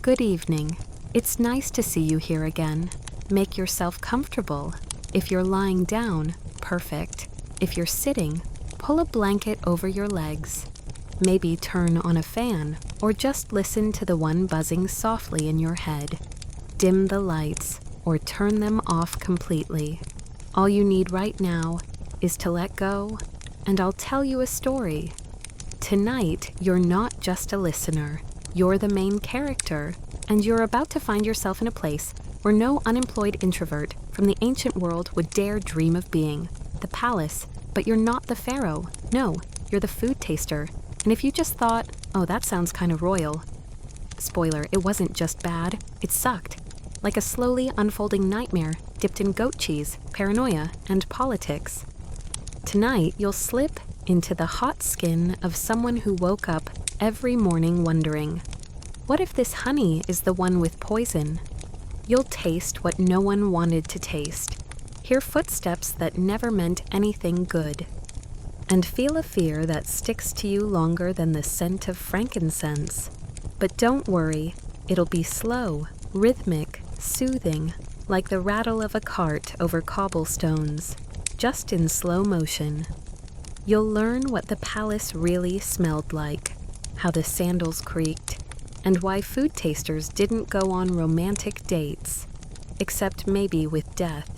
Good evening. It's nice to see you here again. Make yourself comfortable. If you're lying down, perfect. If you're sitting, pull a blanket over your legs. Maybe turn on a fan, or just listen to the one buzzing softly in your head. Dim the lights, or turn them off completely. All you need right now is to let go, and I'll tell you a story. Tonight, you're not just a listener. You're the main character, and you're about to find yourself in a place where no unemployed introvert from the ancient world would dare dream of being. The palace, but you're not the Pharaoh. No, you're the food taster. And if you just thought, oh, that sounds kind of royal. Spoiler, it wasn't just bad, it sucked. Like a slowly unfolding nightmare dipped in goat cheese, paranoia, and politics. Tonight, you'll slip into the hot skin of someone who woke up every morning wondering, what if this honey is the one with poison? You'll taste what no one wanted to taste, hear footsteps that never meant anything good, and feel a fear that sticks to you longer than the scent of frankincense. But don't worry, it'll be slow, rhythmic, soothing, like the rattle of a cart over cobblestones, just in slow motion. You'll learn what the palace really smelled like, how the sandals creaked, and why food tasters didn't go on romantic dates, except maybe with death.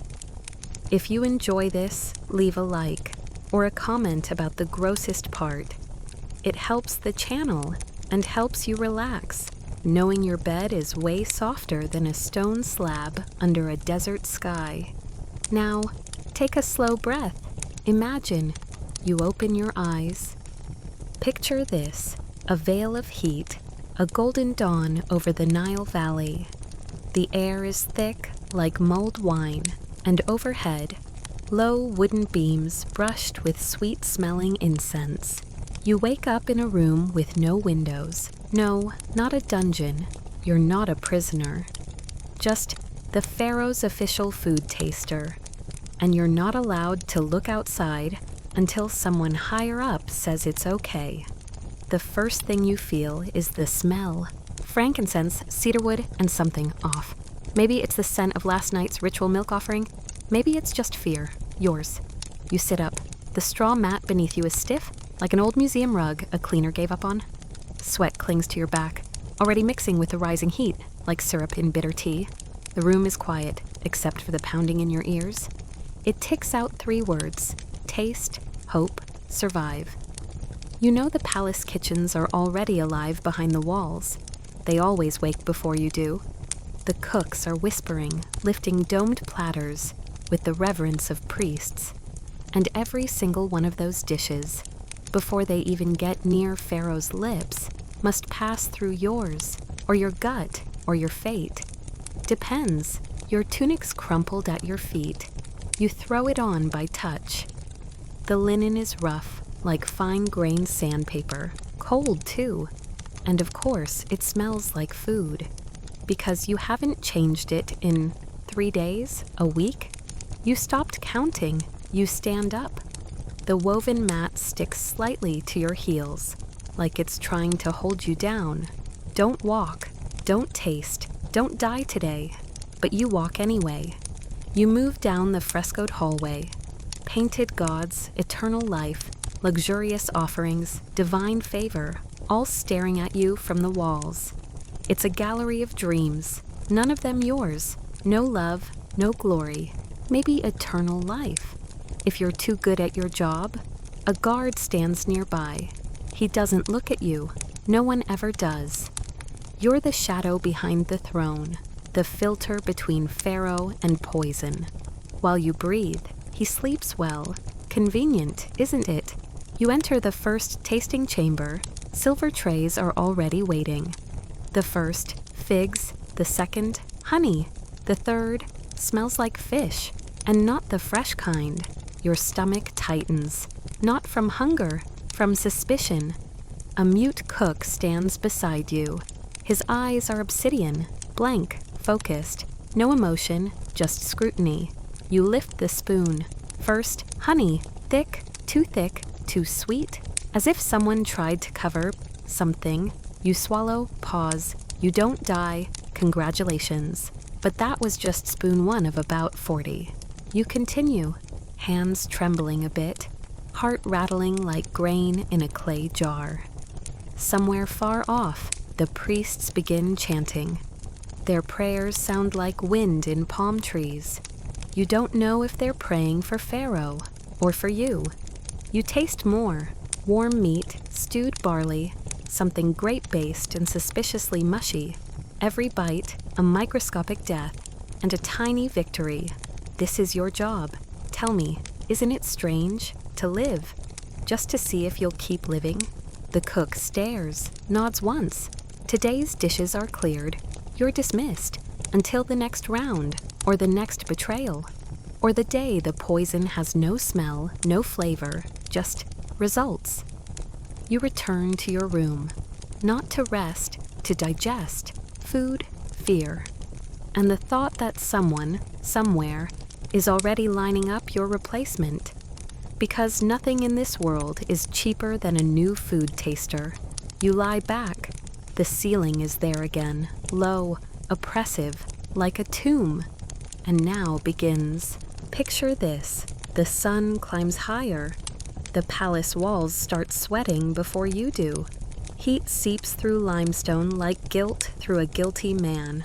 If you enjoy this, leave a like, or a comment about the grossest part. It helps the channel and helps you relax, knowing your bed is way softer than a stone slab under a desert sky. Now, take a slow breath. Imagine you open your eyes. Picture this, a veil of heat, a golden dawn over the Nile Valley. The air is thick like mulled wine, and overhead, low wooden beams brushed with sweet-smelling incense. You wake up in a room with no windows. No, not a dungeon. You're not a prisoner. Just the Pharaoh's official food taster. And you're not allowed to look outside until someone higher up says it's okay. The first thing you feel is the smell. Frankincense, cedarwood, and something off. Maybe it's the scent of last night's ritual milk offering. Maybe it's just fear. Yours. You sit up. The straw mat beneath you is stiff, like an old museum rug a cleaner gave up on. Sweat clings to your back, already mixing with the rising heat, like syrup in bitter tea. The room is quiet, except for the pounding in your ears. It ticks out 3 words: taste, hope, survive. You know the palace kitchens are already alive behind the walls. They always wake before you do. The cooks are whispering, lifting domed platters with the reverence of priests. And every single one of those dishes, before they even get near Pharaoh's lips, must pass through yours, or your gut, or your fate. Depends. Your tunic's crumpled at your feet. You throw it on by touch. The linen is rough, like fine-grained sandpaper, cold too. And of course, it smells like food. Because you haven't changed it in 3 days, a week? You stopped counting. You stand up. The woven mat sticks slightly to your heels, like it's trying to hold you down. Don't walk, don't taste, don't die today. But you walk anyway. You move down the frescoed hallway. Painted gods, eternal life, luxurious offerings, divine favor, all staring at you from the walls. It's a gallery of dreams, none of them yours. No love, no glory, maybe eternal life. If you're too good at your job, a guard stands nearby. He doesn't look at you. No one ever does. You're the shadow behind the throne, the filter between Pharaoh and poison. While you breathe, he sleeps well. Convenient, isn't it? You enter the first tasting chamber. Silver trays are already waiting. The first, figs. The second, honey. The third, smells like fish, and not the fresh kind. Your stomach tightens, not from hunger, from suspicion. A mute cook stands beside you. His eyes are obsidian, blank, focused. No emotion, just scrutiny. You lift the spoon. First, honey, thick, too sweet. As if someone tried to cover something. You swallow, pause. You don't die, congratulations. But that was just spoon one of about 40. You continue, hands trembling a bit, heart rattling like grain in a clay jar. Somewhere far off, the priests begin chanting. Their prayers sound like wind in palm trees. You don't know if they're praying for Pharaoh or for you. You taste more: warm meat, stewed barley, something grape-based and suspiciously mushy. Every bite, a microscopic death, and a tiny victory. This is your job. Tell me, isn't it strange to live, just to see if you'll keep living? The cook stares, nods once. Today's dishes are cleared. You're dismissed until the next round, or the next betrayal, or the day the poison has no smell, no flavor, just results. You return to your room, not to rest, to digest. Food, fear, and the thought that someone, somewhere, is already lining up your replacement. Because nothing in this world is cheaper than a new food taster. You lie back. The ceiling is there again, low, oppressive, like a tomb. And now begins. Picture this. The sun climbs higher. The palace walls start sweating before you do. Heat seeps through limestone like guilt through a guilty man.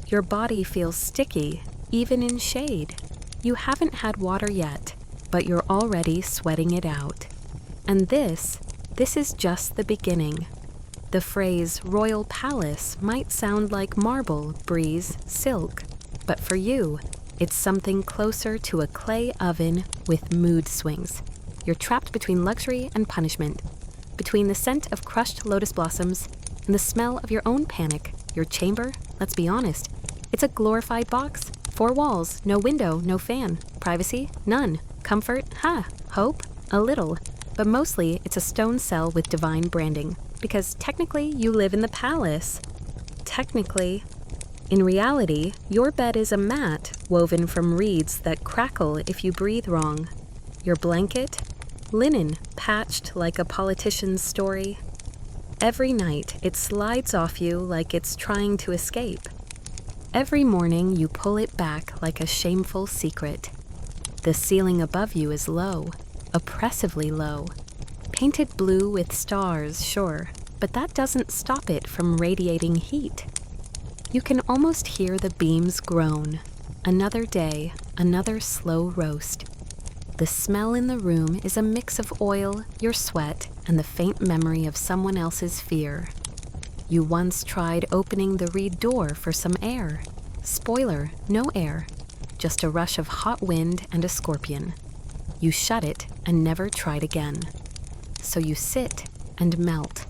Your body feels sticky, even in shade. You haven't had water yet, but you're already sweating it out. And this is just the beginning. The phrase royal palace might sound like marble, breeze, silk, but for you, it's something closer to a clay oven with mood swings. You're trapped between luxury and punishment, between the scent of crushed lotus blossoms and the smell of your own panic. Your chamber, let's be honest, it's a glorified box. 4 walls, no window, no fan. Privacy, none. Comfort, hope, a little. But mostly, it's a stone cell with divine branding. Because technically, you live in the palace. Technically. In reality, your bed is a mat woven from reeds that crackle if you breathe wrong. Your blanket? Linen, patched like a politician's story. Every night, it slides off you like it's trying to escape. Every morning, you pull it back like a shameful secret. The ceiling above you is low, oppressively low. Painted blue with stars, sure, but that doesn't stop it from radiating heat. You can almost hear the beams groan. Another day, another slow roast. The smell in the room is a mix of oil, your sweat, and the faint memory of someone else's fear. You once tried opening the reed door for some air. Spoiler, no air, just a rush of hot wind and a scorpion. You shut it and never tried again. So you sit and melt.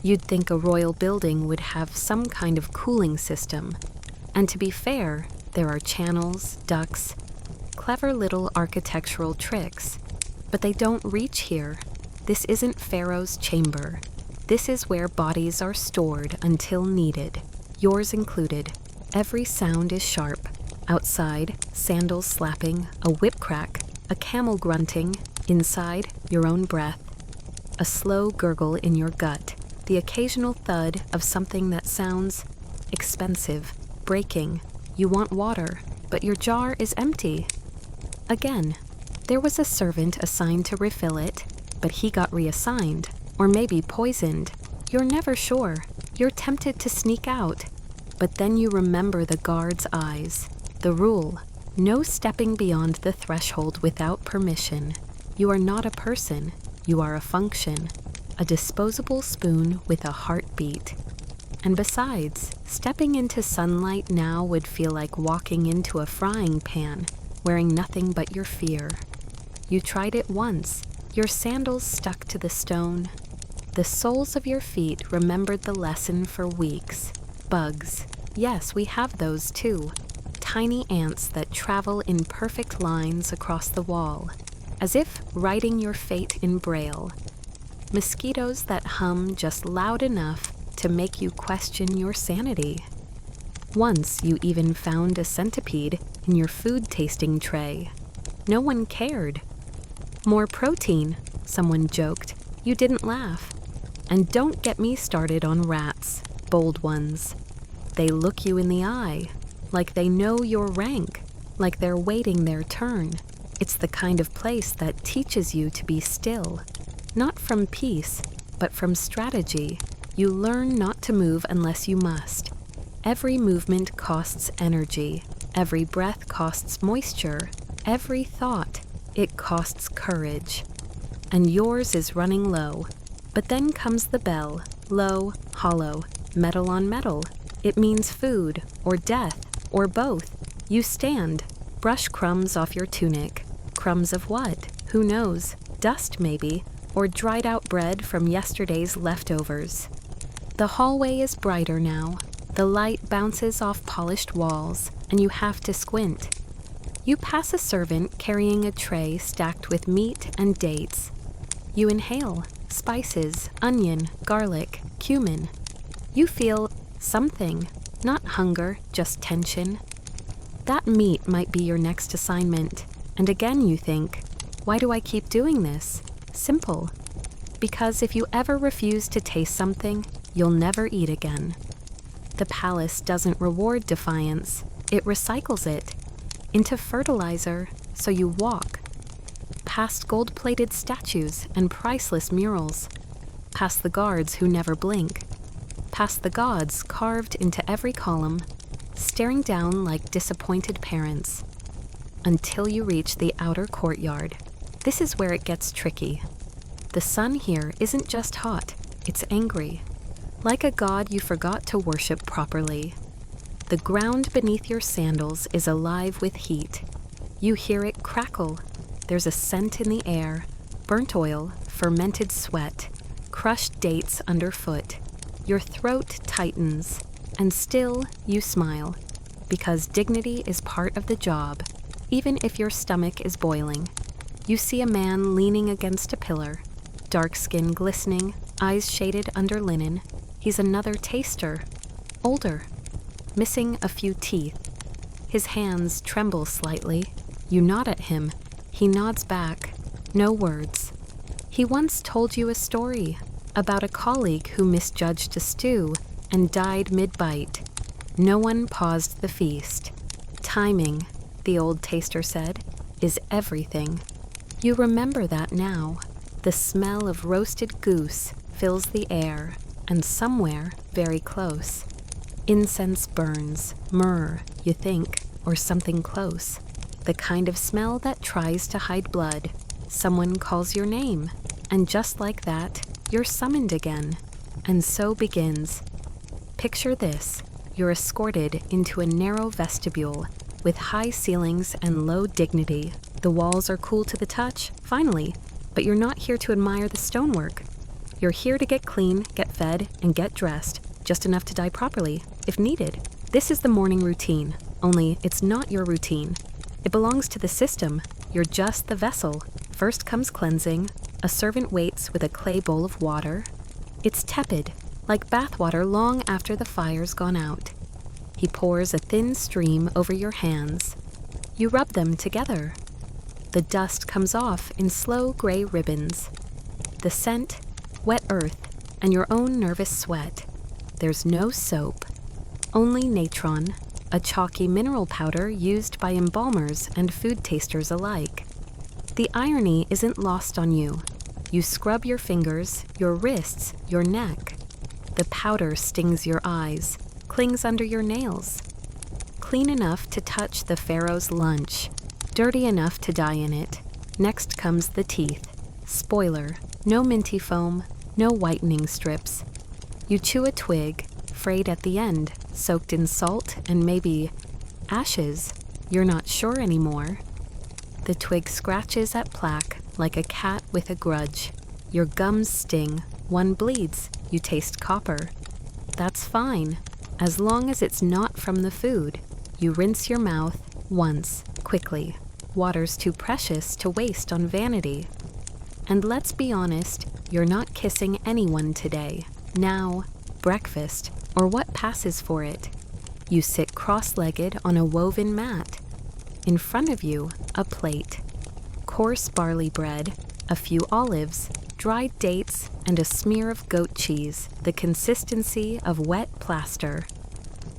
You'd think a royal building would have some kind of cooling system. And to be fair, there are channels, ducts, clever little architectural tricks. But they don't reach here. This isn't Pharaoh's chamber. This is where bodies are stored until needed, yours included. Every sound is sharp. Outside, sandals slapping, a whip crack, a camel grunting. Inside, your own breath. A slow gurgle in your gut, the occasional thud of something that sounds expensive, breaking. You want water, but your jar is empty. Again, there was a servant assigned to refill it, but he got reassigned. Or maybe poisoned. You're never sure. You're tempted to sneak out. But then you remember the guard's eyes. The rule: no stepping beyond the threshold without permission. You are not a person. You are a function. A disposable spoon with a heartbeat. And besides, stepping into sunlight now would feel like walking into a frying pan, wearing nothing but your fear. You tried it once. Your sandals stuck to the stone. The soles of your feet remembered the lesson for weeks. Bugs. Yes, we have those too. Tiny ants that travel in perfect lines across the wall, as if writing your fate in braille. Mosquitoes that hum just loud enough to make you question your sanity. Once you even found a centipede in your food tasting tray. No one cared. More protein, someone joked. You didn't laugh. And don't get me started on rats, bold ones. They look you in the eye, like they know your rank, like they're waiting their turn. It's the kind of place that teaches you to be still, not from peace, but from strategy. You learn not to move unless you must. Every movement costs energy. Every breath costs moisture. Every thought, it costs courage. And yours is running low. But then comes the bell, low, hollow, metal on metal. It means food, or death, or both. You stand, brush crumbs off your tunic. Crumbs of what? Who knows? Dust, maybe, or dried out bread from yesterday's leftovers. The hallway is brighter now. The light bounces off polished walls, and you have to squint. You pass a servant carrying a tray stacked with meat and dates. You inhale spices, onion, garlic, cumin. You feel something, not hunger, just tension. That meat might be your next assignment, and again you think, why do I keep doing this? Simple. Because if you ever refuse to taste something, you'll never eat again. The palace doesn't reward defiance, it recycles it into fertilizer, so you walk. Past gold-plated statues and priceless murals. Past the guards who never blink. Past the gods carved into every column, staring down like disappointed parents. Until you reach the outer courtyard. This is where it gets tricky. The sun here isn't just hot, it's angry. Like a god you forgot to worship properly. The ground beneath your sandals is alive with heat. You hear it crackle. There's a scent in the air, burnt oil, fermented sweat, crushed dates underfoot. Your throat tightens, and still you smile, because dignity is part of the job, even if your stomach is boiling. You see a man leaning against a pillar, dark skin glistening, eyes shaded under linen. He's another taster, older, missing a few teeth. His hands tremble slightly. You nod at him. He nods back. No words. He once told you a story about a colleague who misjudged a stew and died mid-bite. No one paused the feast. Timing, the old taster said, is everything. You remember that now. The smell of roasted goose fills the air, and somewhere very close, incense burns, myrrh, you think, or something close. The kind of smell that tries to hide blood. Someone calls your name, and just like that, you're summoned again. And so begins. Picture this. You're escorted into a narrow vestibule with high ceilings and low dignity. The walls are cool to the touch, finally, but you're not here to admire the stonework. You're here to get clean, get fed, and get dressed, just enough to die properly, if needed. This is the morning routine, only it's not your routine. It belongs to the system. You're just the vessel. First comes cleansing. A servant waits with a clay bowl of water. It's tepid, like bathwater long after the fire's gone out. He pours a thin stream over your hands. You rub them together. The dust comes off in slow gray ribbons. The scent, wet earth, and your own nervous sweat. There's no soap, only natron, a chalky mineral powder used by embalmers and food tasters alike. The irony isn't lost on you. You scrub your fingers, your wrists, your neck. The powder stings your eyes, clings under your nails. Clean enough to touch the Pharaoh's lunch, dirty enough to die in it. Next comes the teeth. Spoiler, no minty foam, no whitening strips. You chew a twig, frayed at the end, soaked in salt and maybe ashes. You're not sure anymore. The twig scratches at plaque like a cat with a grudge. Your gums sting, one bleeds, you taste copper. That's fine, as long as it's not from the food. You rinse your mouth once, quickly. Water's too precious to waste on vanity. And let's be honest, you're not kissing anyone today. Now, breakfast, or what passes for it. You sit cross-legged on a woven mat. In front of you, a plate. Coarse barley bread, a few olives, dried dates, and a smear of goat cheese, the consistency of wet plaster.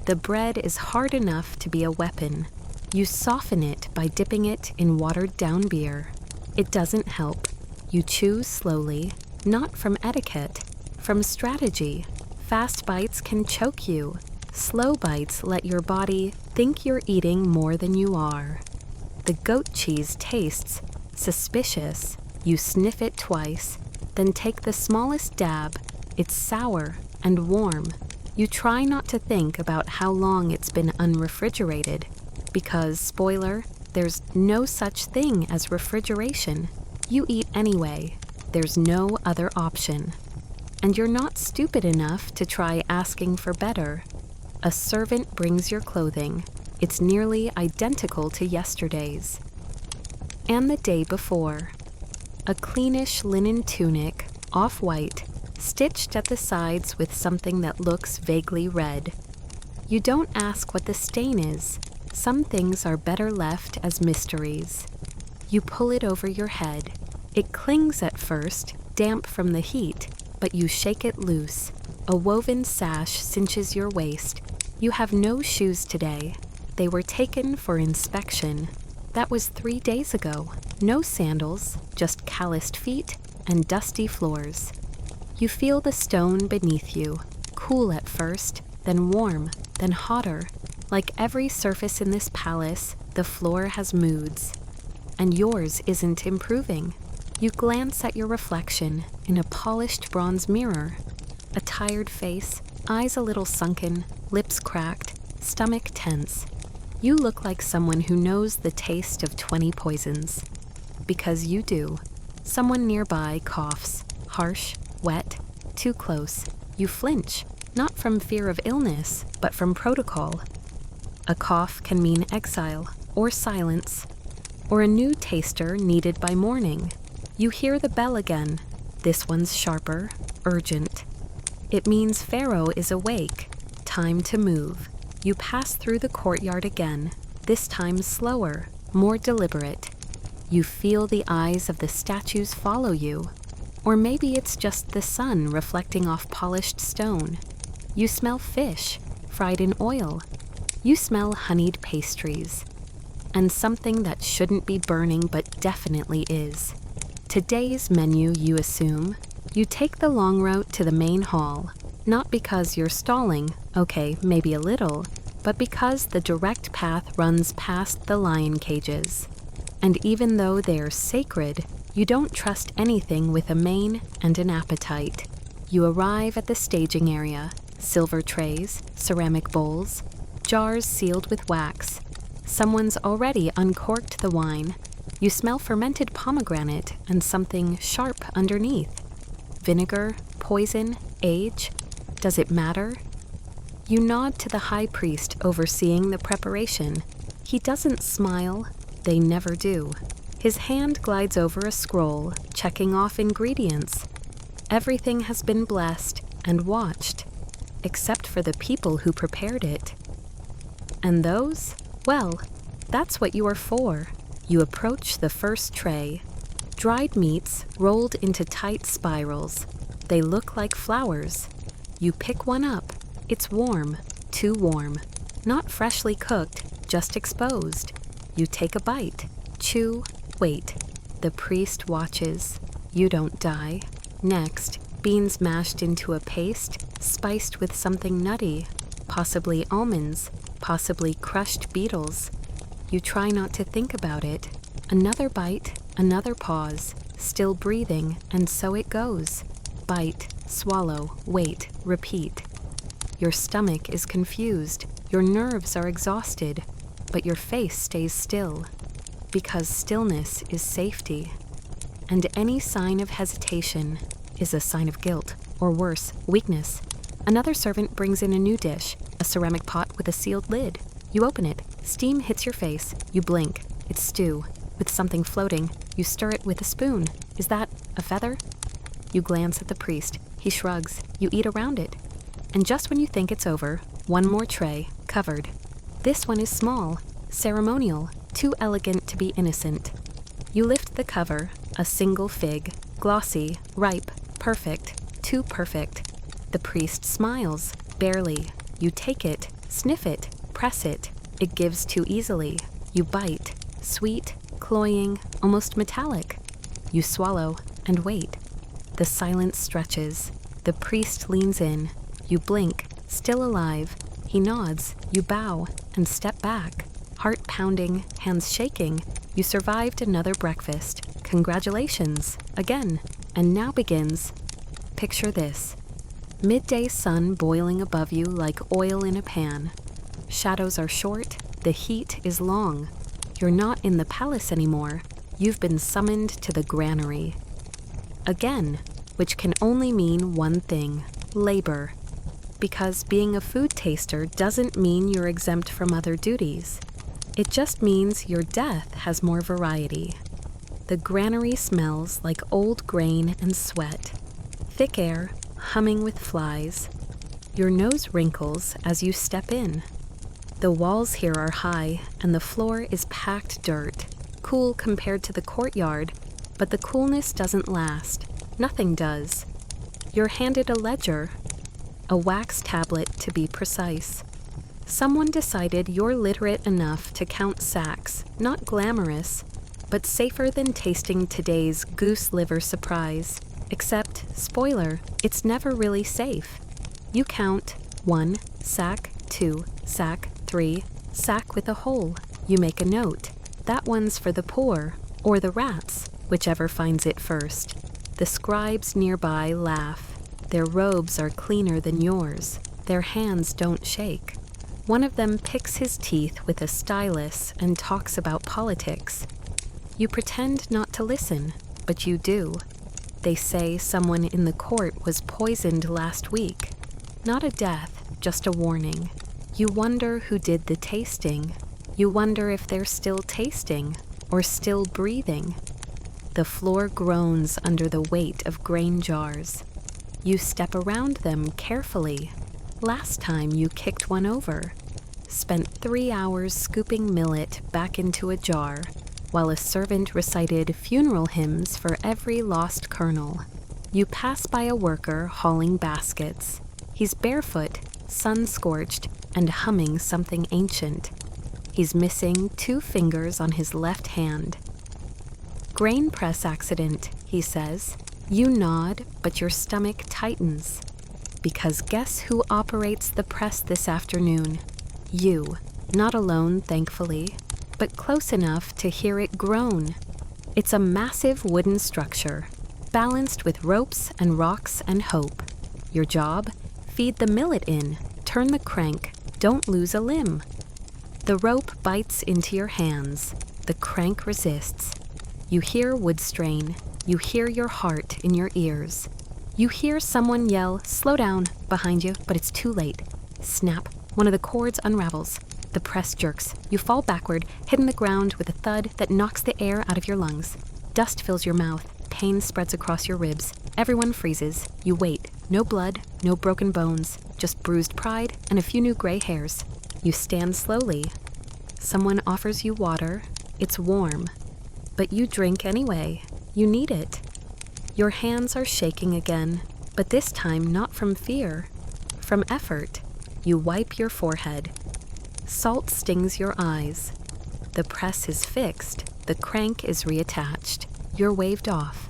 The bread is hard enough to be a weapon. You soften it by dipping it in watered-down beer. It doesn't help. You chew slowly, not from etiquette, from strategy. Fast bites can choke you. Slow bites let your body think you're eating more than you are. The goat cheese tastes suspicious. You sniff it twice, then take the smallest dab. It's sour and warm. You try not to think about how long it's been unrefrigerated, because, spoiler, there's no such thing as refrigeration. You eat anyway. There's no other option. And you're not stupid enough to try asking for better. A servant brings your clothing. It's nearly identical to yesterday's. And the day before. A cleanish linen tunic, off-white, stitched at the sides with something that looks vaguely red. You don't ask what the stain is. Some things are better left as mysteries. You pull it over your head. It clings at first, damp from the heat, but you shake it loose. A woven sash cinches your waist. You have no shoes today. They were taken for inspection. That was 3 days ago. No sandals, just calloused feet and dusty floors. You feel the stone beneath you, cool at first, then warm, then hotter. Like every surface in this palace, the floor has moods. And yours isn't improving. You glance at your reflection in a polished bronze mirror. A tired face, eyes a little sunken, lips cracked, stomach tense. You look like someone who knows the taste of 20 poisons. Because you do. Someone nearby coughs, harsh, wet, too close. You flinch, not from fear of illness, but from protocol. A cough can mean exile, or silence, or a new taster needed by morning. You hear the bell again. This one's sharper, urgent. It means Pharaoh is awake. Time to move. You pass through the courtyard again, this time slower, more deliberate. You feel the eyes of the statues follow you. Or maybe it's just the sun reflecting off polished stone. You smell fish, fried in oil. You smell honeyed pastries. And something that shouldn't be burning but definitely is. Today's menu, you assume. You take the long route to the main hall, not because you're stalling, okay, maybe a little, but because the direct path runs past the lion cages. And even though they're sacred, you don't trust anything with a mane and an appetite. You arrive at the staging area, silver trays, ceramic bowls, jars sealed with wax. Someone's already uncorked the wine. You smell fermented pomegranate and something sharp underneath. Vinegar, poison, age. Does it matter? You nod to the high priest overseeing the preparation. He doesn't smile. They never do. His hand glides over a scroll, checking off ingredients. Everything has been blessed and watched, except for the people who prepared it. And those? Well, that's what you are for. You approach the first tray. Dried meats rolled into tight spirals. They look like flowers. You pick one up. It's warm, too warm. Not freshly cooked, just exposed. You take a bite. Chew, wait. The priest watches. You don't die. Next, beans mashed into a paste, spiced with something nutty. Possibly almonds, possibly crushed beetles. You try not to think about it. Another bite, another pause, still breathing, and so it goes. Bite, swallow, wait, repeat. Your stomach is confused, your nerves are exhausted, but your face stays still. Because stillness is safety. And any sign of hesitation is a sign of guilt, or worse, weakness. Another servant brings in a new dish, a ceramic pot with a sealed lid. You open it. Steam hits your face. You blink. It's stew, with something floating. You stir it with a spoon. Is that a feather? You glance at the priest. He shrugs. You eat around it. And just when you think it's over, one more tray, covered. This one is small, ceremonial, too elegant to be innocent. You lift the cover, a single fig, glossy, ripe, perfect, too perfect. The priest smiles, barely. You take it, Sniff it, press it. It gives too easily. You bite. Sweet, cloying, almost metallic. You swallow and wait. The silence stretches. The priest leans in. You blink, still alive. He nods. You bow and step back. Heart pounding, hands shaking. You survived another breakfast. Congratulations, again. And now begins. Picture this. Midday sun boiling above you like oil in a pan. Shadows are short, the heat is long. You're not in the palace anymore. You've been summoned to the granary. Again, which can only mean one thing, labor. Because being a food taster doesn't mean you're exempt from other duties. It just means your death has more variety. The granary smells like old grain and sweat. Thick air, humming with flies. Your nose wrinkles as you step in. The walls here are high and the floor is packed dirt, cool compared to the courtyard, but the coolness doesn't last. Nothing does. You're handed a ledger, a wax tablet to be precise. Someone decided you're literate enough to count sacks, not glamorous, but safer than tasting today's goose liver surprise. Except, spoiler, it's never really safe. You count 1 sack, 2 sack, 3 sack with a hole. You make a note. That one's for the poor, or the rats, whichever finds it first. The scribes nearby laugh. Their robes are cleaner than yours. Their hands don't shake. One of them picks his teeth with a stylus and talks about politics. You pretend not to listen, but you do. They say someone in the court was poisoned last week. Not a death, just a warning. You wonder who did the tasting. You wonder if they're still tasting or still breathing. The floor groans under the weight of grain jars. You step around them carefully. Last time you kicked one over. Spent 3 hours scooping millet back into a jar, while a servant recited funeral hymns for every lost kernel. You pass by a worker hauling baskets. He's barefoot, sun-scorched, and humming something ancient. He's missing 2 fingers on his left hand. Grain press accident, he says. You nod, but your stomach tightens. Because guess who operates the press this afternoon? You. Not alone, thankfully, but close enough to hear it groan. It's a massive wooden structure, balanced with ropes and rocks and hope. Your job? Feed the millet in, turn the crank, don't lose a limb. The rope bites into your hands. The crank resists. You hear wood strain. You hear your heart in your ears. You hear someone yell, "Slow down," behind you, but it's too late. Snap. One of the cords unravels. The press jerks. You fall backward, hitting the ground with a thud that knocks the air out of your lungs. Dust fills your mouth. Pain spreads across your ribs. Everyone freezes. You wait. No blood, no broken bones, just bruised pride and a few new gray hairs. You stand slowly. Someone offers you water. It's warm. But you drink anyway. You need it. Your hands are shaking again, but this time not from fear, from effort. You wipe your forehead. Salt stings your eyes. The press is fixed. The crank is reattached. You're waved off.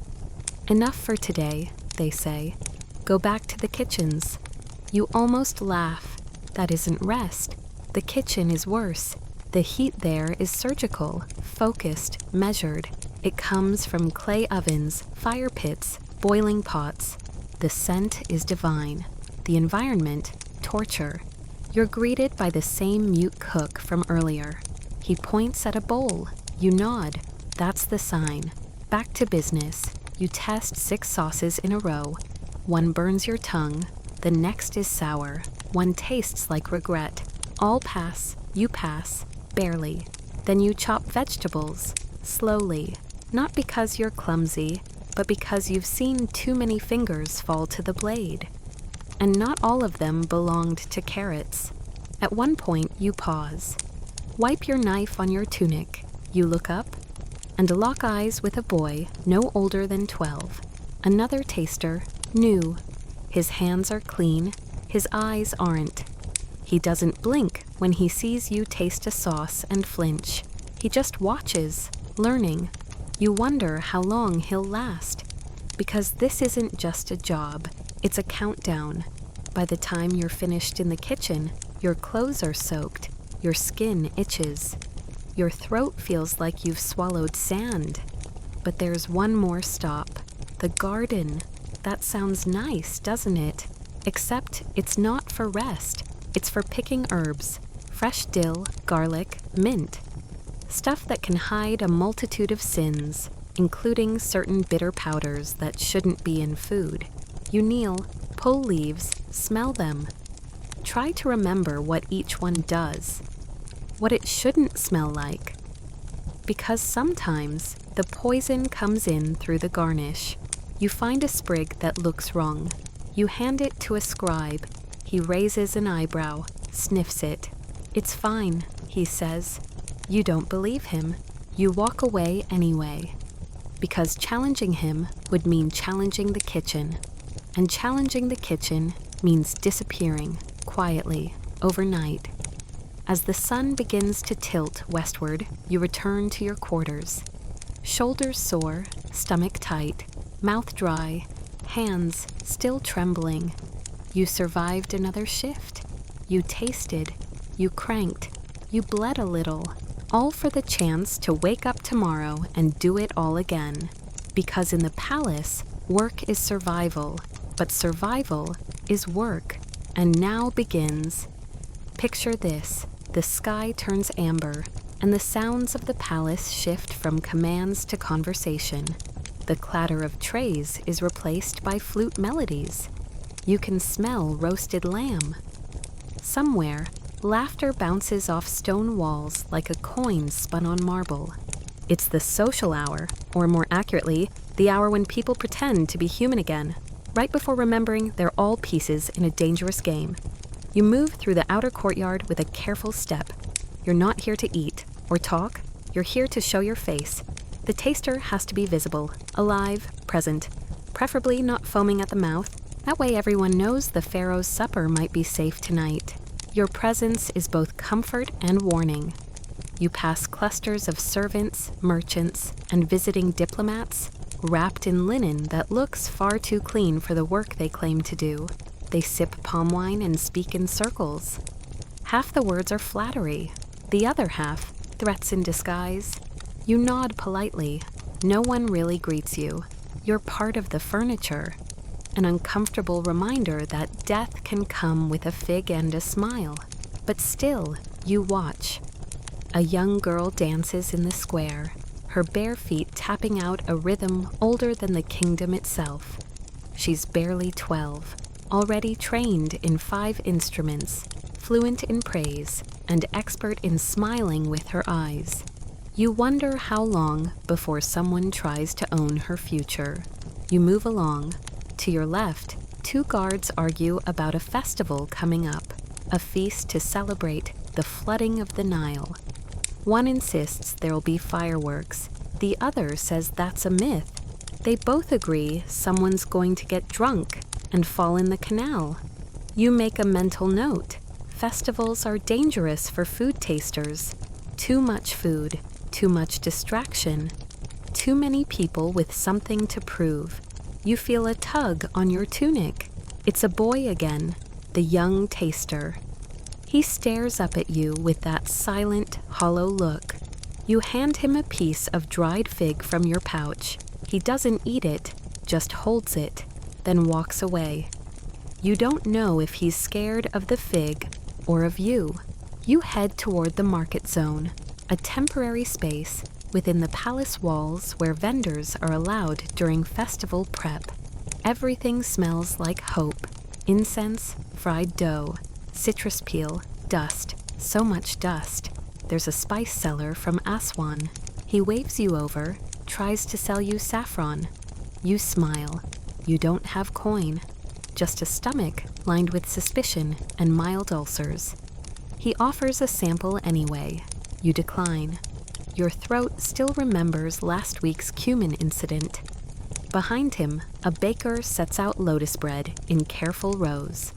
Enough for today, they say. Go back to the kitchens. You almost laugh. That isn't rest. The kitchen is worse. The heat there is surgical, focused, measured. It comes from clay ovens, fire pits, boiling pots. The scent is divine. The environment, torture. You're greeted by the same mute cook from earlier. He points at a bowl. You nod. That's the sign. Back to business. You test 6 sauces in a row. One burns your tongue. The next is sour. One tastes like regret. All pass. You pass. Barely. Then you chop vegetables. Slowly. Not because you're clumsy, but because you've seen too many fingers fall to the blade. And not all of them belonged to carrots. At one point, you pause. Wipe your knife on your tunic. You look up and lock eyes with a boy no older than 12. Another taster, new. His hands are clean. His eyes aren't. He doesn't blink when he sees you taste a sauce and flinch. He just watches, learning. You wonder how long he'll last. Because this isn't just a job, it's a countdown. By the time you're finished in the kitchen, your clothes are soaked, your skin itches. Your throat feels like you've swallowed sand. But there's one more stop. The garden. That sounds nice, doesn't it? Except it's not for rest. It's for picking herbs. Fresh dill, garlic, mint. Stuff that can hide a multitude of sins, including certain bitter powders that shouldn't be in food. You kneel, pull leaves, smell them. Try to remember what each one does. What it shouldn't smell like. Because sometimes the poison comes in through the garnish. You find a sprig that looks wrong. You hand it to a scribe. He raises an eyebrow, sniffs it. It's fine, he says. You don't believe him. You walk away anyway. Because challenging him would mean challenging the kitchen. And challenging the kitchen means disappearing, quietly, overnight. As the sun begins to tilt westward, you return to your quarters. Shoulders sore, stomach tight, mouth dry, hands still trembling. You survived another shift. You tasted, you cranked, you bled a little, all for the chance to wake up tomorrow and do it all again. Because in the palace, work is survival, but survival is work. And now begins. Picture this. The sky turns amber, and the sounds of the palace shift from commands to conversation. The clatter of trays is replaced by flute melodies. You can smell roasted lamb. Somewhere, laughter bounces off stone walls like a coin spun on marble. It's the social hour, or more accurately, the hour when people pretend to be human again, right before remembering they're all pieces in a dangerous game. You move through the outer courtyard with a careful step. You're not here to eat or talk. You're here to show your face. The taster has to be visible, alive, present, preferably not foaming at the mouth. That way everyone knows the Pharaoh's supper might be safe tonight. Your presence is both comfort and warning. You pass clusters of servants, merchants, and visiting diplomats, wrapped in linen that looks far too clean for the work they claim to do. They sip palm wine and speak in circles. Half the words are flattery, the other half, threats in disguise. You nod politely. No one really greets you. You're part of the furniture. An uncomfortable reminder that death can come with a fig and a smile. But still, you watch. A young girl dances in the square, her bare feet tapping out a rhythm older than the kingdom itself. She's barely 12. Already trained in 5 instruments, fluent in praise, and expert in smiling with her eyes. You wonder how long before someone tries to own her future. You move along. To your left, 2 guards argue about a festival coming up, a feast to celebrate the flooding of the Nile. One insists there'll be fireworks. The other says that's a myth. They both agree someone's going to get drunk and fall in the canal. You make a mental note. Festivals are dangerous for food tasters. Too much food, too much distraction, too many people with something to prove. You feel a tug on your tunic. It's a boy again, the young taster. He stares up at you with that silent, hollow look. You hand him a piece of dried fig from your pouch. He doesn't eat it, just holds it, then walks away. You don't know if he's scared of the fig or of you. You head toward the market zone, a temporary space within the palace walls where vendors are allowed during festival prep. Everything smells like hope. Incense, fried dough, citrus peel, dust, so much dust. There's a spice seller from Aswan. He waves you over, tries to sell you saffron. You smile. You don't have coin, just a stomach lined with suspicion and mild ulcers. He offers a sample anyway. You decline. Your throat still remembers last week's cumin incident. Behind him, a baker sets out lotus bread in careful rows.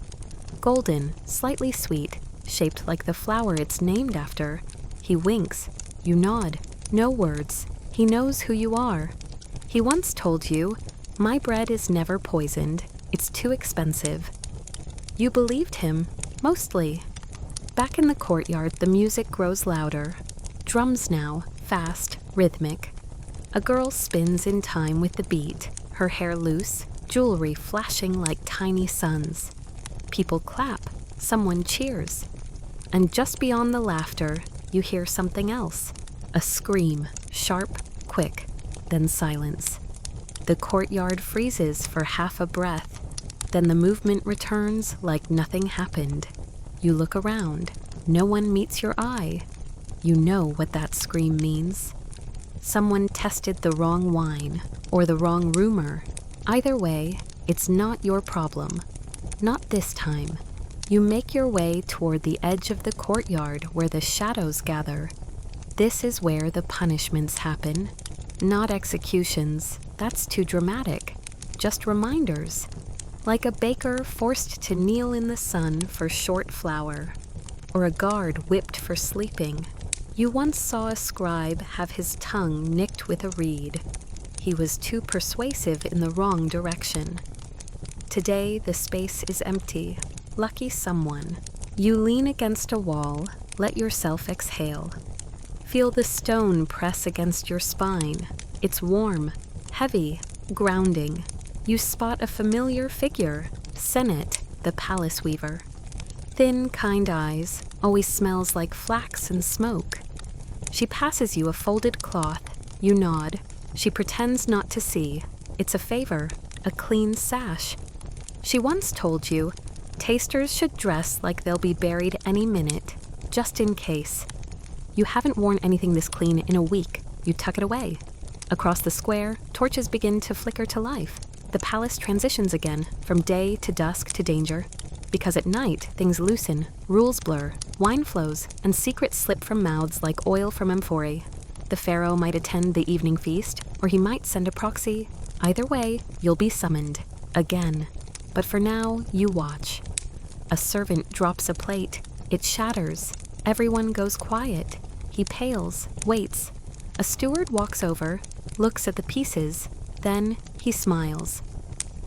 Golden, slightly sweet, shaped like the flower it's named after. He winks. You nod. No words. He knows who you are. He once told you, "My bread is never poisoned. It's too expensive." You believed him, mostly. Back in the courtyard, the music grows louder. Drums now, fast, rhythmic. A girl spins in time with the beat, her hair loose, jewelry flashing like tiny suns. People clap, someone cheers. And just beyond the laughter, you hear something else. A scream, sharp, quick, then silence. The courtyard freezes for half a breath. Then the movement returns like nothing happened. You look around. No one meets your eye. You know what that scream means. Someone tested the wrong wine or the wrong rumor. Either way, it's not your problem. Not this time. You make your way toward the edge of the courtyard where the shadows gather. This is where the punishments happen. Not executions. That's too dramatic. Just reminders. Like a baker forced to kneel in the sun for short flour, or a guard whipped for sleeping. You once saw a scribe have his tongue nicked with a reed. He was too persuasive in the wrong direction. Today, the space is empty. Lucky someone. You lean against a wall, let yourself exhale. Feel the stone press against your spine. It's warm, heavy, grounding. You spot a familiar figure, Senet, the palace weaver. Thin, kind eyes, always smells like flax and smoke. She passes you a folded cloth. You nod. She pretends not to see. It's a favor, a clean sash. She once told you, tasters should dress like they'll be buried any minute, just in case. You haven't worn anything this clean in a week. You tuck it away. Across the square, torches begin to flicker to life. The palace transitions again, from day to dusk to danger. Because at night, things loosen, rules blur, wine flows, and secrets slip from mouths like oil from amphorae. The Pharaoh might attend the evening feast, or he might send a proxy. Either way, you'll be summoned. Again. But for now, you watch. A servant drops a plate. It shatters. Everyone goes quiet. He pales, waits. A steward walks over, looks at the pieces, then he smiles.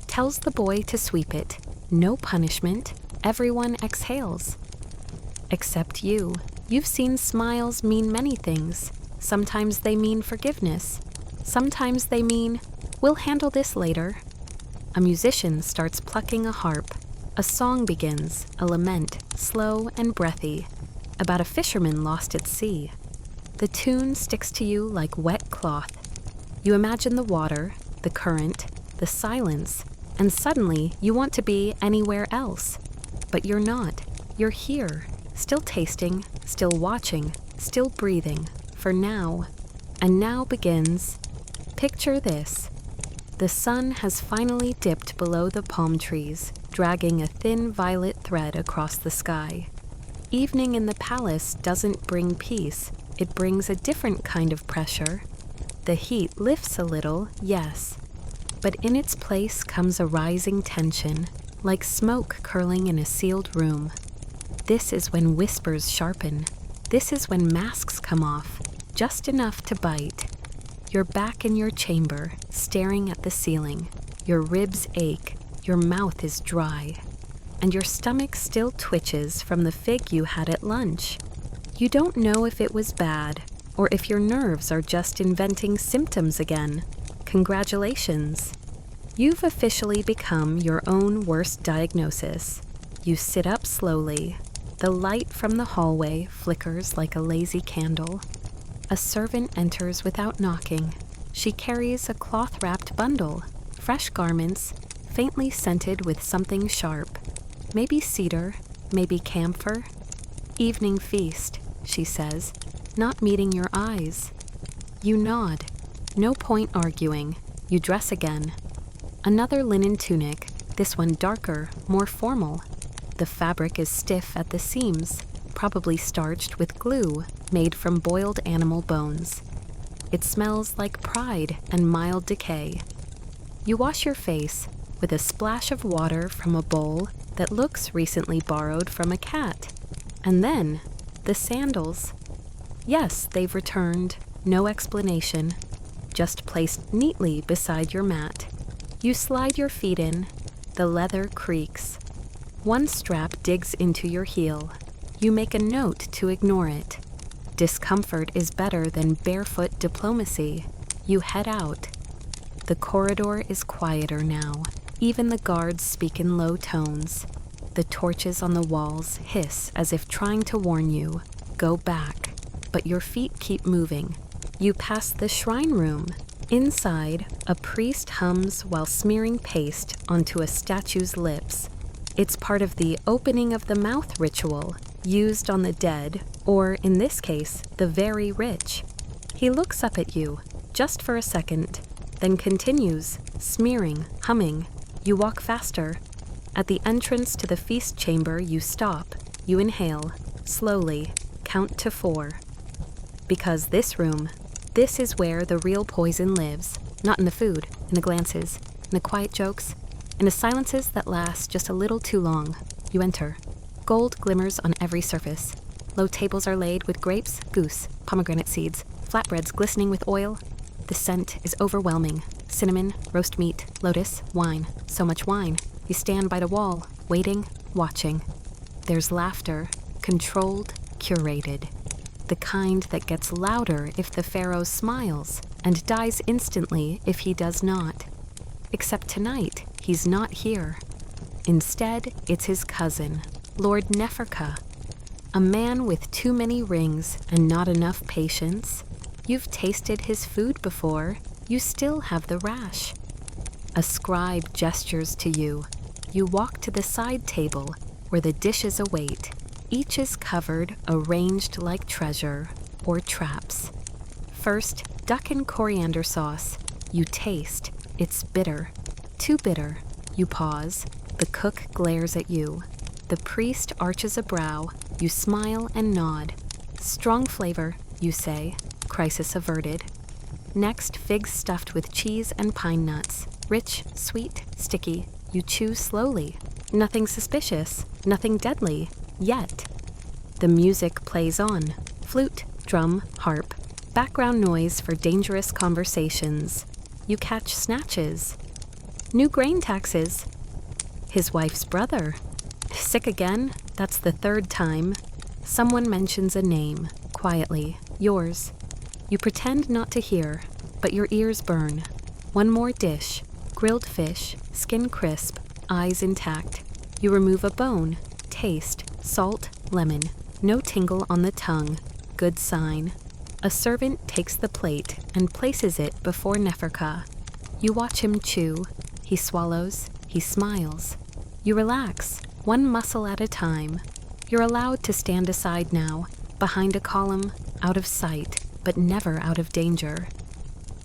Tells the boy to sweep it. No punishment. Everyone exhales. Except you. You've seen smiles mean many things. Sometimes they mean forgiveness. Sometimes they mean, we'll handle this later. A musician starts plucking a harp. A song begins, a lament, slow and breathy, about a fisherman lost at sea. The tune sticks to you like wet cloth. You imagine the water, the current, the silence, and suddenly you want to be anywhere else. But you're not. You're here, still tasting, still watching, still breathing, for now. And now begins. Picture this. The sun has finally dipped below the palm trees, dragging a thin violet thread across the sky. Evening in the palace doesn't bring peace. It brings a different kind of pressure. The heat lifts a little, yes, but in its place comes a rising tension, like smoke curling in a sealed room. This is when whispers sharpen. This is when masks come off, just enough to bite. You're back in your chamber, staring at the ceiling. Your ribs ache, your mouth is dry, and your stomach still twitches from the fig you had at lunch. You don't know if it was bad, or if your nerves are just inventing symptoms again. Congratulations. You've officially become your own worst diagnosis. You sit up slowly. The light from the hallway flickers like a lazy candle. A servant enters without knocking. She carries a cloth-wrapped bundle, fresh garments, faintly scented with something sharp. Maybe cedar, maybe camphor. Evening feast, she says, not meeting your eyes. You nod. No point arguing. You dress again. Another linen tunic, this one darker, more formal. The fabric is stiff at the seams, probably starched with glue made from boiled animal bones. It smells like pride and mild decay. You wash your face with a splash of water from a bowl that looks recently borrowed from a cat. And then, the sandals. Yes, they've returned. No explanation. Just placed neatly beside your mat. You slide your feet in. The leather creaks. One strap digs into your heel. You make a note to ignore it. Discomfort is better than barefoot diplomacy. You head out. The corridor is quieter now. Even the guards speak in low tones. The torches on the walls hiss as if trying to warn you. Go back. But your feet keep moving. You pass the shrine room. Inside, a priest hums while smearing paste onto a statue's lips. It's part of the opening of the mouth ritual, used on the dead, or in this case, the very rich. He looks up at you, just for a second, then continues, smearing, humming. You walk faster. At the entrance to the feast chamber, you stop. You inhale, slowly, count to 4. Because this is where the real poison lives. Not in the food, in the glances, in the quiet jokes, in the silences that last just a little too long. You enter. Gold glimmers on every surface. Low tables are laid with grapes, goose, pomegranate seeds, flatbreads glistening with oil. The scent is overwhelming. Cinnamon, roast meat, lotus, wine. So much wine. You stand by the wall, waiting, watching. There's laughter, controlled, curated. The kind that gets louder if the Pharaoh smiles and dies instantly if he does not. Except tonight, he's not here. Instead, it's his cousin, Lord Neferka. A man with too many rings and not enough patience. You've tasted his food before, you still have the rash. A scribe gestures to you. You walk to the side table where the dishes await. Each is covered, arranged like treasure, or traps. First, duck and coriander sauce. You taste. It's bitter. Too bitter. You pause. The cook glares at you. The priest arches a brow. You smile and nod. Strong flavor, you say. Crisis averted. Next, figs stuffed with cheese and pine nuts. Rich, sweet, sticky. You chew slowly. Nothing suspicious. Nothing deadly. Yet. The music plays on. Flute, drum, harp. Background noise for dangerous conversations. You catch snatches. New grain taxes. His wife's brother. Sick again? That's the 3rd time. Someone mentions a name, quietly. Yours. You pretend not to hear, but your ears burn. One more dish. Grilled fish, skin crisp, eyes intact. You remove a bone. Taste. Salt, lemon. No tingle on the tongue. Good sign. A servant takes the plate and places it before Neferka. You watch him chew. He swallows. He smiles. You relax, one muscle at a time. You're allowed to stand aside now, behind a column, out of sight, but never out of danger.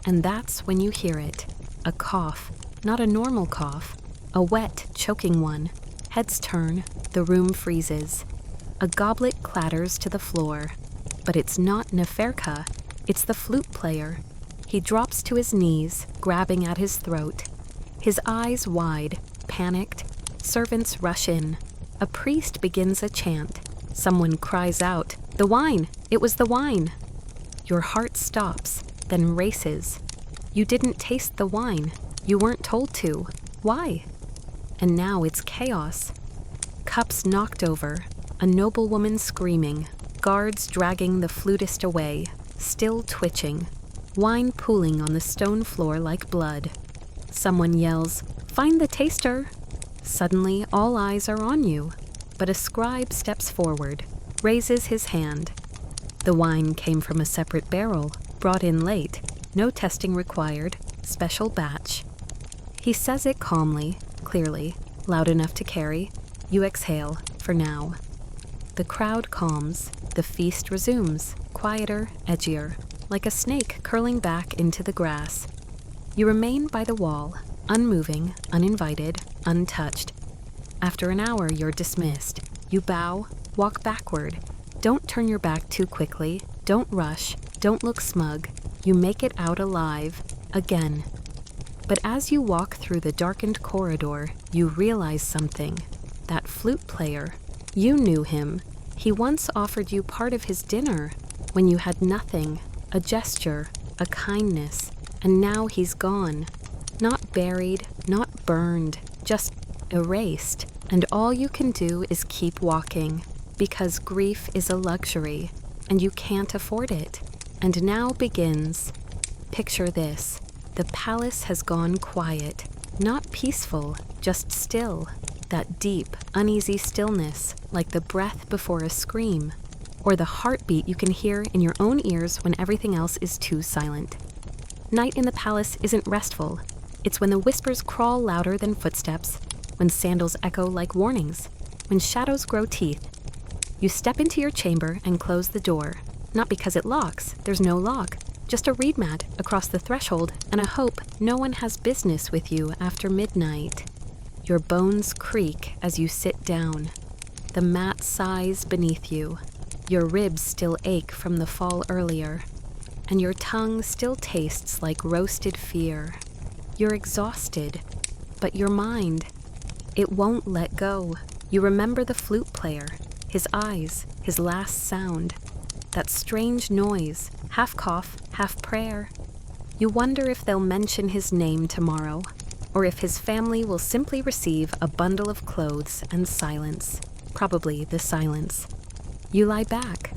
And that's when you hear it. A cough. Not a normal cough. A wet, choking one. Heads turn. The room freezes. A goblet clatters to the floor. But it's not Neferka. It's the flute player. He drops to his knees, grabbing at his throat. His eyes wide, panicked. Servants rush in. A priest begins a chant. Someone cries out, "The wine! It was the wine!" Your heart stops, then races. You didn't taste the wine. You weren't told to. Why? And now it's chaos. Cups knocked over. A noblewoman screaming. Guards dragging the flutist away, still twitching. Wine pooling on the stone floor like blood. Someone yells, "Find the taster!" Suddenly, all eyes are on you. But a scribe steps forward, raises his hand. The wine came from a separate barrel, brought in late, no testing required, special batch. He says it calmly, clearly, loud enough to carry. You exhale, for now. The crowd calms. The feast resumes, quieter, edgier, like a snake curling back into the grass. You remain by the wall, unmoving, uninvited, untouched. After an hour, you're dismissed. You bow, walk backward. Don't turn your back too quickly. Don't rush. Don't look smug. You make it out alive, again. But as you walk through the darkened corridor, you realize something. That flute player. You knew him. He once offered you part of his dinner when you had nothing, a gesture, a kindness, and now he's gone. Not buried, not burned, just erased. And all you can do is keep walking, because grief is a luxury, and you can't afford it. And now begins. Picture this. The palace has gone quiet, not peaceful, just still. That deep, uneasy stillness, like the breath before a scream, or the heartbeat you can hear in your own ears when everything else is too silent. Night in the palace isn't restful. It's when the whispers crawl louder than footsteps, when sandals echo like warnings, when shadows grow teeth. You step into your chamber and close the door, not because it locks, there's no lock, just a reed mat across the threshold and a hope no one has business with you after midnight. Your bones creak as you sit down. The mat sighs beneath you. Your ribs still ache from the fall earlier, and your tongue still tastes like roasted fear. You're exhausted, but your mind, it won't let go. You remember the flute player, his eyes, his last sound, that strange noise, half cough, half prayer. You wonder if they'll mention his name tomorrow, or if his family will simply receive a bundle of clothes and silence, probably the silence. You lie back.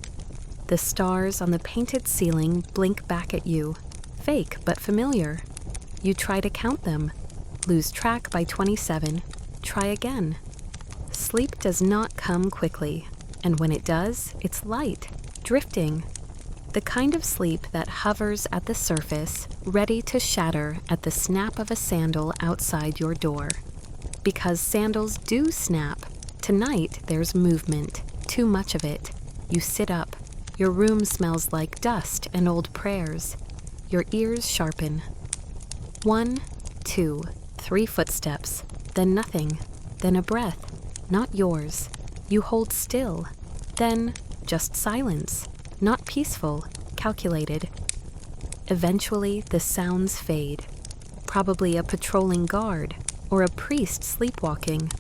The stars on the painted ceiling blink back at you, fake but familiar. You try to count them, lose track by 27, try again. Sleep does not come quickly, and when it does, it's light, drifting. The kind of sleep that hovers at the surface, ready to shatter at the snap of a sandal outside your door. Because sandals do snap. Tonight, there's movement, too much of it. You sit up. Your room smells like dust and old prayers. Your ears sharpen. 1, 2, 3 footsteps, then nothing, then a breath, not yours. You hold still, then just silence. Not peaceful, calculated. Eventually, the sounds fade. Probably a patrolling guard, or a priest sleepwalking,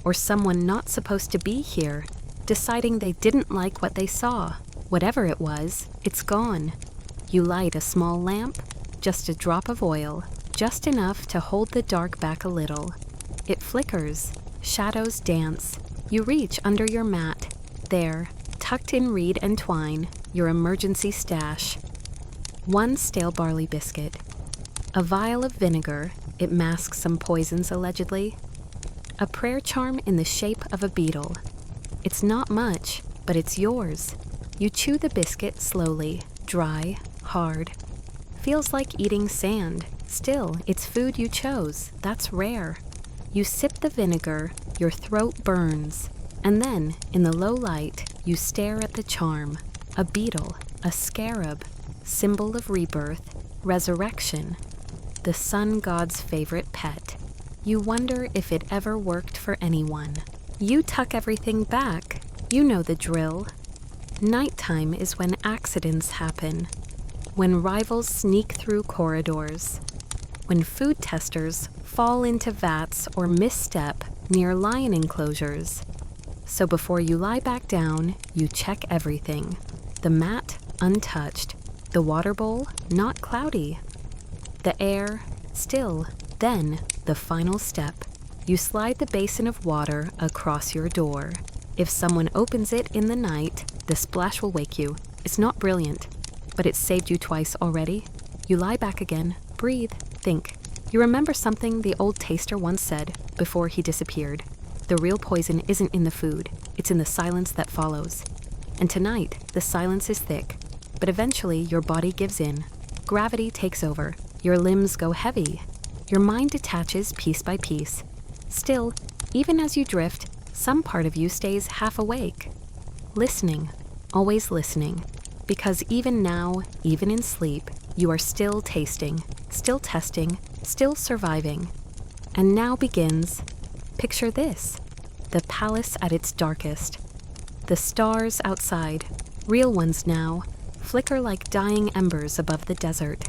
or someone not supposed to be here, deciding they didn't like what they saw. Whatever it was, it's gone. You light a small lamp, just a drop of oil, just enough to hold the dark back a little. It flickers, shadows dance. You reach under your mat. There, tucked in reed and twine, your emergency stash. 1 stale barley biscuit. A vial of vinegar, it masks some poisons allegedly. A prayer charm in the shape of a beetle. It's not much, but it's yours. You chew the biscuit slowly, dry, hard. Feels like eating sand. Still, it's food you chose. That's rare. You sip the vinegar, your throat burns. And then, in the low light, you stare at the charm. A beetle, a scarab, symbol of rebirth, resurrection. The sun god's favorite pet. You wonder if it ever worked for anyone. You tuck everything back. You know the drill. Nighttime is when accidents happen. When rivals sneak through corridors. When food testers fall into vats or misstep near lion enclosures. So before you lie back down, you check everything. The mat, untouched. The water bowl, not cloudy. The air, still. Then, the final step. You slide the basin of water across your door. If someone opens it in the night, the splash will wake you. It's not brilliant, but it's saved you twice already. You lie back again, breathe, think. You remember something the old taster once said before he disappeared. The real poison isn't in the food, it's in the silence that follows. And tonight, the silence is thick, but eventually your body gives in. Gravity takes over. Your limbs go heavy. Your mind detaches piece by piece. Still, even as you drift, some part of you stays half awake. Listening, always listening. Because even now, even in sleep, you are still tasting, still testing, still surviving. And now begins, picture this, the palace at its darkest. The stars outside, real ones now, flicker like dying embers above the desert.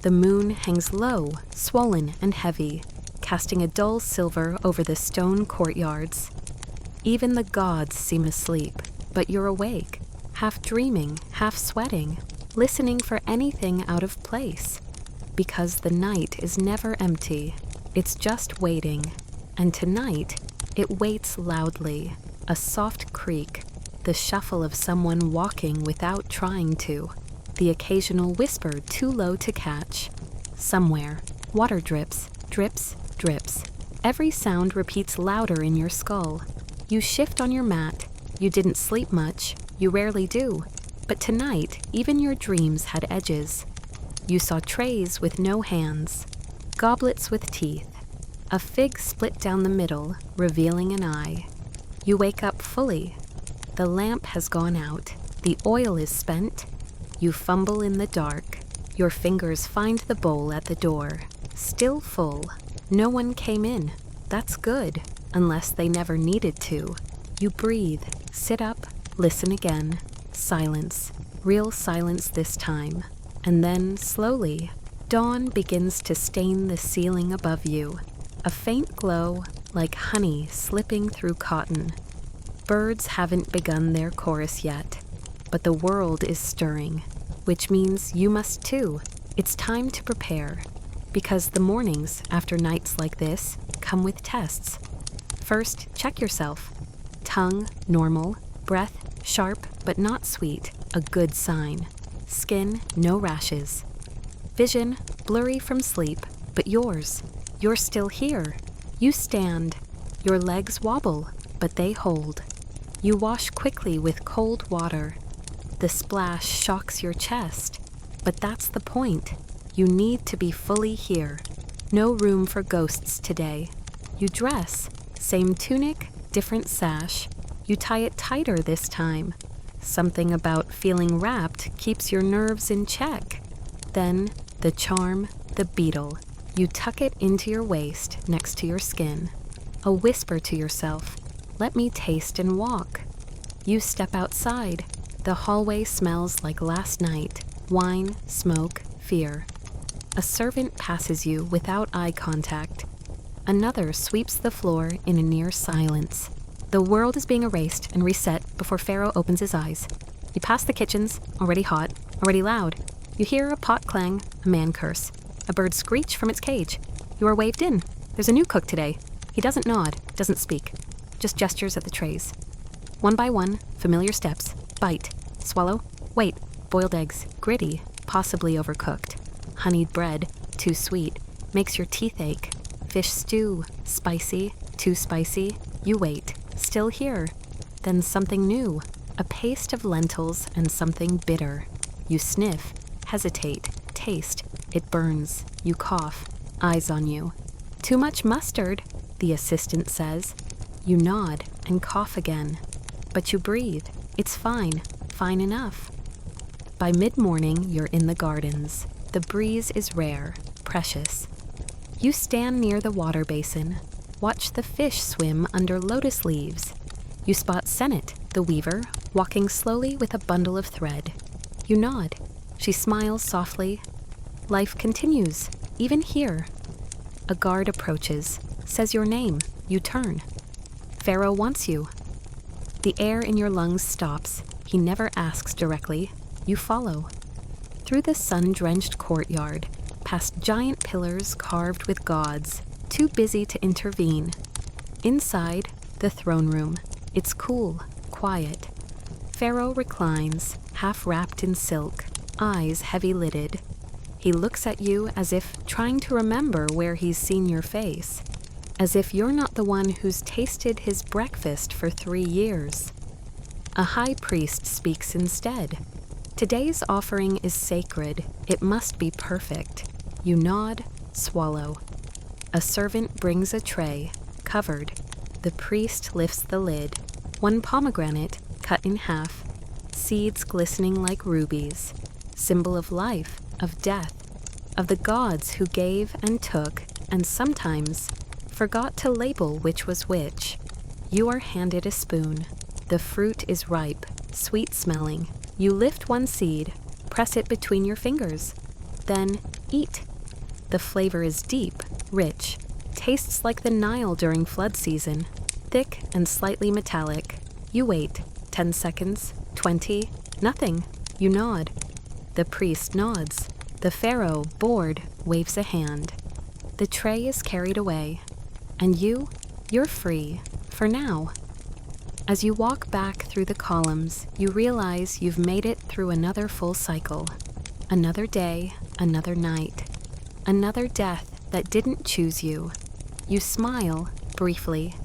The moon hangs low, swollen and heavy, casting a dull silver over the stone courtyards. Even the gods seem asleep. but you're awake, half dreaming, half sweating, listening for anything out of place. Because the night is never empty, it's just waiting. And tonight, it waits loudly, a soft creak, the shuffle of someone walking without trying to, the occasional whisper too low to catch. Somewhere, water drips, drips, drips. Every sound repeats louder in your skull. You shift on your mat. You didn't sleep much. You rarely do. But tonight, even your dreams had edges. You saw trays with no hands, goblets with teeth, a fig split down the middle, revealing an eye. You wake up fully. The lamp has gone out. The oil is spent. You fumble in the dark. Your fingers find the bowl at the door, still full. No one came in. That's good, unless they never needed to. You breathe, sit up, listen again. Silence, real silence this time. And then, slowly, dawn begins to stain the ceiling above you. A faint glow, like honey slipping through cotton. Birds haven't begun their chorus yet, but the world is stirring, which means you must too. It's time to prepare, because the mornings after nights like this come with tests. First, check yourself. Tongue, normal. Breath, sharp but not sweet, a good sign. Skin, no rashes. Vision, blurry from sleep, but yours. You're still here. You stand. Your legs wobble, but they hold. You wash quickly with cold water. The splash shocks your chest, but that's the point. You need to be fully here. No room for ghosts today. You dress, same tunic, different sash. You tie it tighter this time. Something about feeling wrapped keeps your nerves in check. Then, the charm, the beetle. You tuck it into your waist next to your skin. A whisper to yourself, let me taste and walk. You step outside. The hallway smells like last night. Wine, smoke, fear. A servant passes you without eye contact. Another sweeps the floor in a near silence. The world is being erased and reset before Pharaoh opens his eyes. You pass the kitchens, already hot, already loud. You hear a pot clang, a man curse. A bird screech from its cage. You are waved in. There's a new cook today. He doesn't nod, doesn't speak. Just gestures at the trays. One by one, familiar steps. Bite. Swallow. Wait. Boiled eggs. Gritty. Possibly overcooked. Honeyed bread. Too sweet. Makes your teeth ache. Fish stew. Spicy. Too spicy. You wait. Still here. Then something new. A paste of lentils and something bitter. You sniff. Hesitate. Taste. It burns. You cough. Eyes on you. Too much mustard, the assistant says. You nod and cough again. But you breathe. It's fine. Fine enough. By mid-morning, you're in the gardens. The breeze is rare, precious. You stand near the water basin. Watch the fish swim under lotus leaves. You spot Sennet, the weaver, walking slowly with a bundle of thread. You nod. She smiles softly. Life continues, even here. A guard approaches, says your name. You turn. Pharaoh wants you. The air in your lungs stops. He never asks directly. You follow. Through the sun-drenched courtyard, past giant pillars carved with gods, too busy to intervene. Inside, the throne room. It's cool, quiet. Pharaoh reclines, half wrapped in silk, eyes heavy-lidded. He looks at you as if trying to remember where he's seen your face, as if you're not the one who's tasted his breakfast for 3 years. A high priest speaks instead. Today's offering is sacred. It must be perfect. You nod, swallow. A servant brings a tray, covered. The priest lifts the lid. One pomegranate, cut in half. Seeds glistening like rubies. Symbol of life, of death, of the gods who gave and took, and sometimes forgot to label which was which. You are handed a spoon. The fruit is ripe, sweet-smelling. You lift one seed, press it between your fingers. Then eat. The flavor is deep, rich, tastes like the Nile during flood season, thick and slightly metallic. You wait. 10 seconds? 20? Nothing. You nod. The priest nods. The Pharaoh, bored, waves a hand. The tray is carried away. And you're free. For now. As you walk back through the columns, you realize you've made it through another full cycle. Another day, another night. Another death that didn't choose you. You smile, briefly,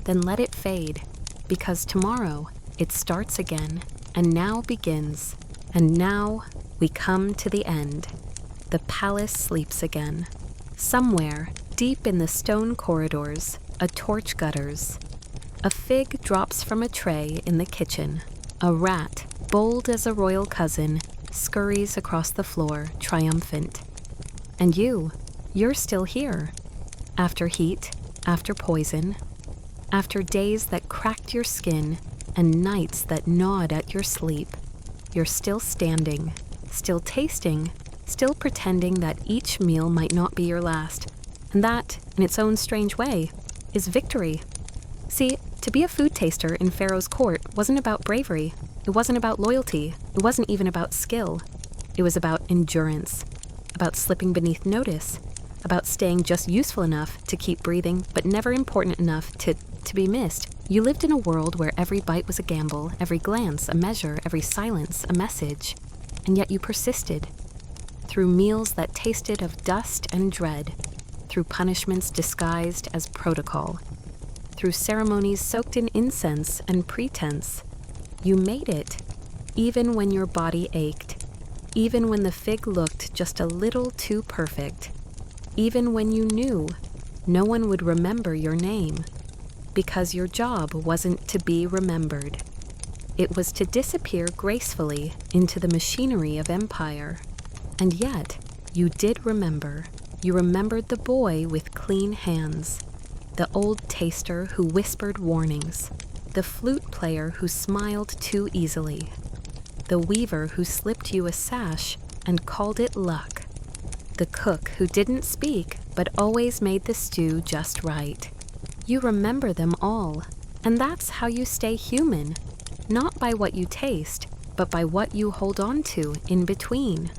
then let it fade, because tomorrow it starts again, and now begins. And now we come to the end. The palace sleeps again. Somewhere, deep in the stone corridors, a torch gutters. A fig drops from a tray in the kitchen. A rat, bold as a royal cousin, scurries across the floor, triumphant. And you're still here. After heat, after poison, after days that cracked your skin and nights that gnawed at your sleep, you're still standing, still tasting, still pretending that each meal might not be your last. And that, in its own strange way, is victory. See, to be a food taster in Pharaoh's court wasn't about bravery. It wasn't about loyalty. It wasn't even about skill. It was about endurance, about slipping beneath notice, about staying just useful enough to keep breathing, but never important enough to be missed. You lived in a world where every bite was a gamble, every glance a measure, every silence a message. And yet you persisted. Through meals that tasted of dust and dread, through punishments disguised as protocol, through ceremonies soaked in incense and pretense, you made it, even when your body ached, even when the fig looked just a little too perfect, even when you knew no one would remember your name, because your job wasn't to be remembered. It was to disappear gracefully into the machinery of empire. And yet, you did remember. You remembered the boy with clean hands, the old taster who whispered warnings, the flute player who smiled too easily, the weaver who slipped you a sash and called it luck, the cook who didn't speak but always made the stew just right. You remember them all, and that's how you stay human, not by what you taste, but by what you hold on to in between.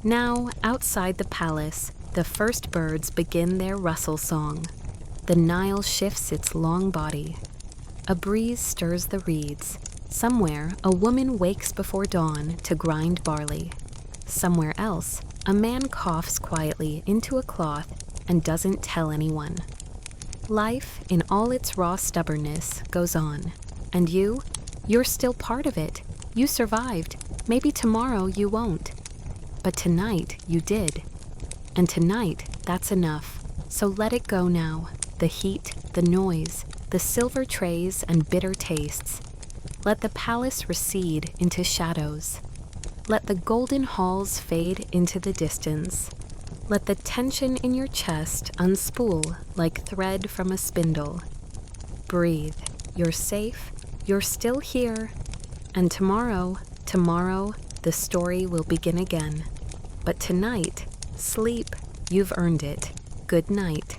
Now, outside the palace, the first birds begin their rustle song. The Nile shifts its long body. A breeze stirs the reeds. Somewhere, a woman wakes before dawn to grind barley. Somewhere else, a man coughs quietly into a cloth and doesn't tell anyone. Life, in all its raw stubbornness, goes on. And you're still part of it. You survived. Maybe tomorrow you won't. But tonight you did. And tonight, that's enough. So let it go now. The heat, the noise, the silver trays and bitter tastes. Let the palace recede into shadows. Let the golden halls fade into the distance. Let the tension in your chest unspool like thread from a spindle. Breathe. You're safe. You're still here. And tomorrow, the story will begin again. But tonight, sleep. You've earned it. Good night.